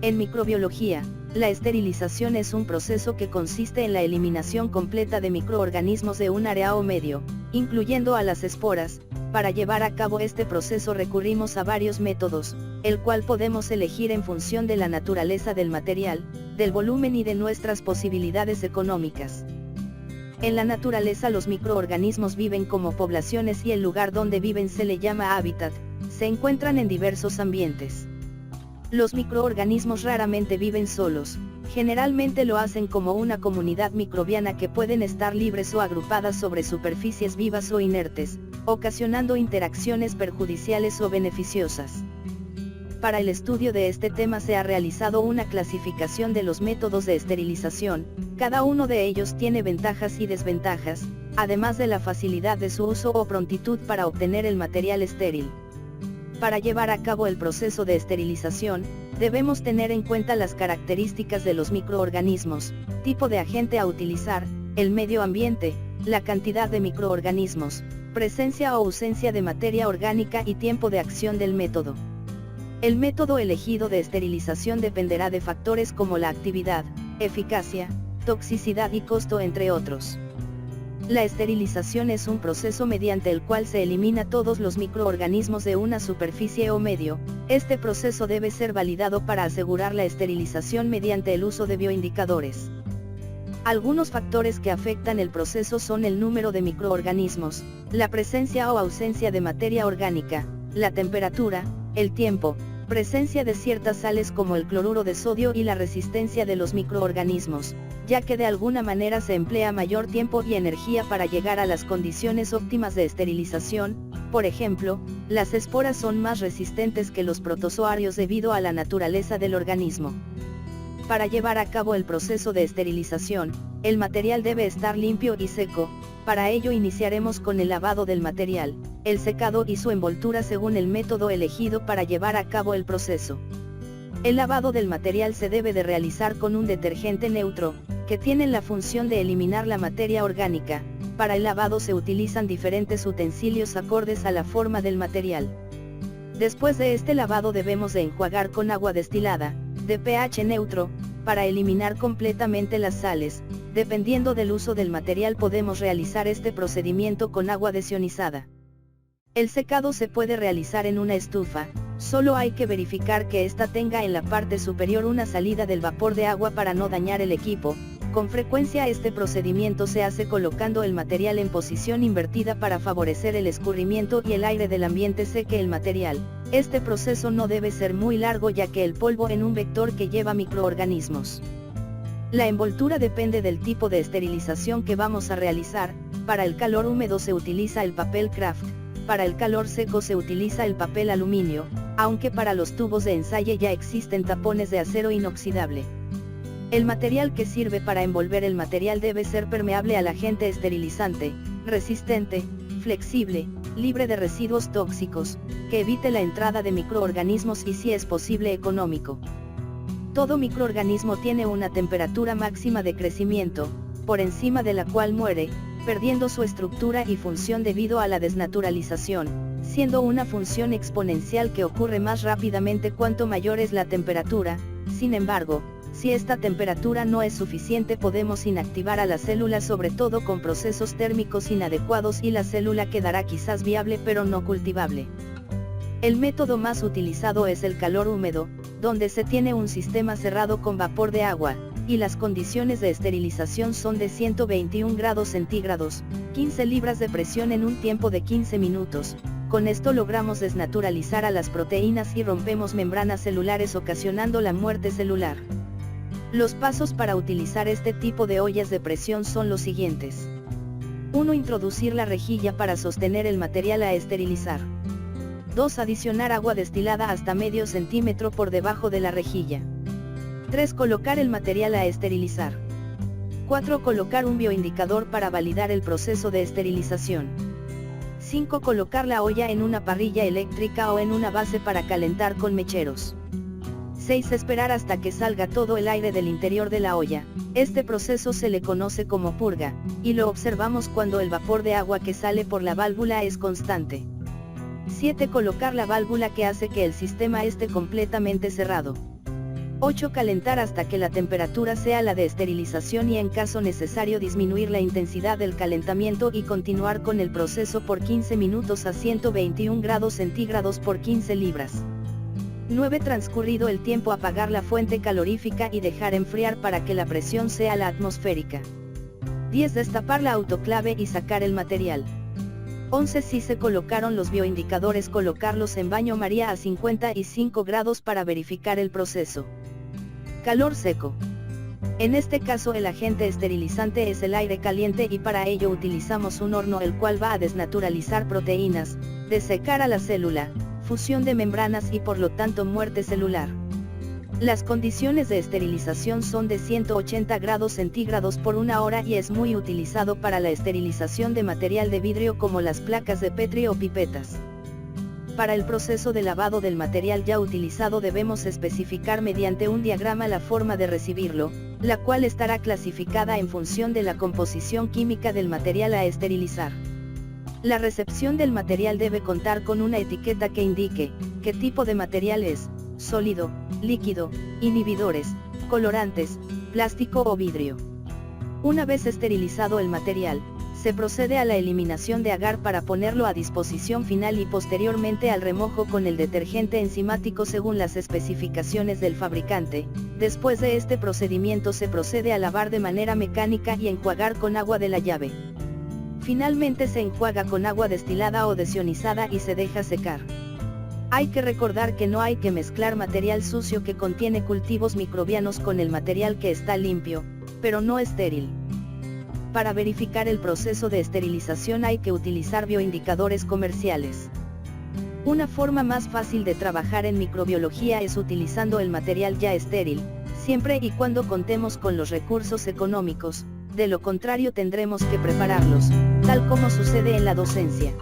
En microbiología, la esterilización es un proceso que consiste en la eliminación completa de microorganismos de un área o medio, incluyendo a las esporas. Para llevar a cabo este proceso recurrimos a varios métodos, el cual podemos elegir en función de la naturaleza del material, del volumen y de nuestras posibilidades económicas. En la naturaleza los microorganismos viven como poblaciones y el lugar donde viven se le llama hábitat. Se encuentran en diversos ambientes. Los microorganismos raramente viven solos, generalmente lo hacen como una comunidad microbiana que pueden estar libres o agrupadas sobre superficies vivas o inertes, ocasionando interacciones perjudiciales o beneficiosas. Para el estudio de este tema se ha realizado una clasificación de los métodos de esterilización. Cada uno de ellos tiene ventajas y desventajas, además de la facilidad de su uso o prontitud para obtener el material estéril. Para llevar a cabo el proceso de esterilización, debemos tener en cuenta las características de los microorganismos, tipo de agente a utilizar, el medio ambiente, la cantidad de microorganismos, presencia o ausencia de materia orgánica y tiempo de acción del método. El método elegido de esterilización dependerá de factores como la actividad, eficacia, toxicidad y costo, entre otros. La esterilización es un proceso mediante el cual se elimina todos los microorganismos de una superficie o medio. Este proceso debe ser validado para asegurar la esterilización mediante el uso de bioindicadores. Algunos factores que afectan el proceso son el número de microorganismos, la presencia o ausencia de materia orgánica, la temperatura, el tiempo, presencia de ciertas sales como el cloruro de sodio y la resistencia de los microorganismos, ya que de alguna manera se emplea mayor tiempo y energía para llegar a las condiciones óptimas de esterilización. Por ejemplo, las esporas son más resistentes que los protozoarios debido a la naturaleza del organismo. Para llevar a cabo el proceso de esterilización, el material debe estar limpio y seco. Para ello iniciaremos con el lavado del material, el secado y su envoltura según el método elegido para llevar a cabo el proceso. El lavado del material se debe de realizar con un detergente neutro, que tiene la función de eliminar la materia orgánica. Para el lavado se utilizan diferentes utensilios acordes a la forma del material. Después de este lavado debemos de enjuagar con agua destilada, de pH neutro, para eliminar completamente las sales. Dependiendo del uso del material podemos realizar este procedimiento con agua desionizada. El secado se puede realizar en una estufa, solo hay que verificar que ésta tenga en la parte superior una salida del vapor de agua para no dañar el equipo. Con frecuencia este procedimiento se hace colocando el material en posición invertida para favorecer el escurrimiento y el aire del ambiente seque el material. Este proceso no debe ser muy largo ya que el polvo es un vector que lleva microorganismos. La envoltura depende del tipo de esterilización que vamos a realizar. Para el calor húmedo se utiliza el papel craft, para el calor seco se utiliza el papel aluminio, aunque para los tubos de ensayo ya existen tapones de acero inoxidable. El material que sirve para envolver el material debe ser permeable al agente esterilizante, resistente, flexible, libre de residuos tóxicos, que evite la entrada de microorganismos y si es posible económico. Todo microorganismo tiene una temperatura máxima de crecimiento, por encima de la cual muere, perdiendo su estructura y función debido a la desnaturalización, siendo una función exponencial que ocurre más rápidamente cuanto mayor es la temperatura. Sin embargo, si esta temperatura no es suficiente podemos inactivar a la célula sobre todo con procesos térmicos inadecuados y la célula quedará quizás viable pero no cultivable. El método más utilizado es el calor húmedo, donde se tiene un sistema cerrado con vapor de agua, y las condiciones de esterilización son de 121 grados centígrados, 15 libras de presión en un tiempo de 15 minutos. Con esto logramos desnaturalizar a las proteínas y rompemos membranas celulares ocasionando la muerte celular. Los pasos para utilizar este tipo de ollas de presión son los siguientes. 1. Introducir la rejilla para sostener el material a esterilizar. 2. Adicionar agua destilada hasta medio centímetro por debajo de la rejilla. 3. Colocar el material a esterilizar. 4. Colocar un bioindicador para validar el proceso de esterilización. 5. Colocar la olla en una parrilla eléctrica o en una base para calentar con mecheros. 6. Esperar hasta que salga todo el aire del interior de la olla. Este proceso se le conoce como purga, y lo observamos cuando el vapor de agua que sale por la válvula es constante. 7. Colocar la válvula que hace que el sistema esté completamente cerrado. 8. Calentar hasta que la temperatura sea la de esterilización y en caso necesario disminuir la intensidad del calentamiento y continuar con el proceso por 15 minutos a 121 grados centígrados por 15 libras. 9. Transcurrido el tiempo, apagar la fuente calorífica y dejar enfriar para que la presión sea la atmosférica. 10. Destapar la autoclave y sacar el material. 11. Si se colocaron los bioindicadores, colocarlos en baño María a 55 grados para verificar el proceso. Calor seco. En este caso el agente esterilizante es el aire caliente y para ello utilizamos un horno el cual va a desnaturalizar proteínas, desecar a la célula, fusión de membranas y por lo tanto muerte celular. Las condiciones de esterilización son de 180 grados centígrados por 1 hora y es muy utilizado para la esterilización de material de vidrio como las placas de Petri o pipetas. Para el proceso de lavado del material ya utilizado debemos especificar mediante un diagrama la forma de recibirlo, la cual estará clasificada en función de la composición química del material a esterilizar. La recepción del material debe contar con una etiqueta que indique qué tipo de material es: sólido, líquido, inhibidores, colorantes, plástico o vidrio. Una vez esterilizado el material, se procede a la eliminación de agar para ponerlo a disposición final y posteriormente al remojo con el detergente enzimático según las especificaciones del fabricante. Después de este procedimiento se procede a lavar de manera mecánica y enjuagar con agua de la llave. Finalmente se enjuaga con agua destilada o desionizada y se deja secar. Hay que recordar que no hay que mezclar material sucio que contiene cultivos microbianos con el material que está limpio, pero no estéril. Para verificar el proceso de esterilización hay que utilizar bioindicadores comerciales. Una forma más fácil de trabajar en microbiología es utilizando el material ya estéril, siempre y cuando contemos con los recursos económicos, de lo contrario tendremos que prepararlos, tal como sucede en la docencia.